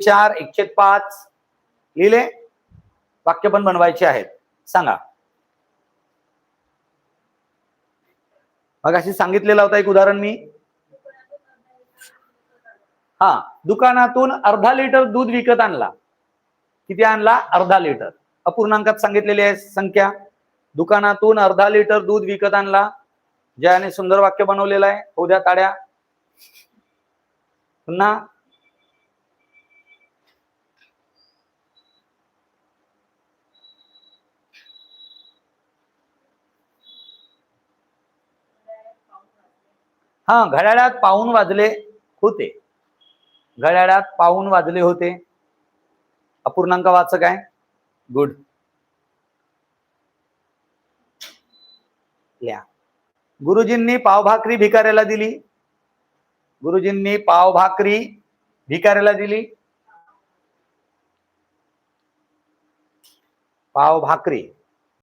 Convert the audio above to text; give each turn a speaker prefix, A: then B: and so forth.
A: 4 1/5 लिहिले. वाक्य पण बनवायचे आहेत. सांगा. मग अशी सांगितलेला होता एक उदाहरण मी. हा, दुकानातून अर्धा लिटर दूध विकत आणला. किती आणला? अर्धा लिटर. अपूर्णांकात सांगितलेली आहे संख्या. दुकानातून अर्धा लिटर दूध विकत आणला. ज्याने सुंदर वाक्य बनवलेलं आहे. होऊ द्या ताड्या. पुन्हा हा, घड्याळात पाऊण वाजले होते. घड्याळात पाऊण वाजले होते. अपूर्णांक वाचक आहे. गुड. लिहा. गुरुजींनी पावभाकरी भिकाऱ्याला दिली. गुरुजींनी पावभाकरी भिकाऱ्याला दिली. पावभाकरी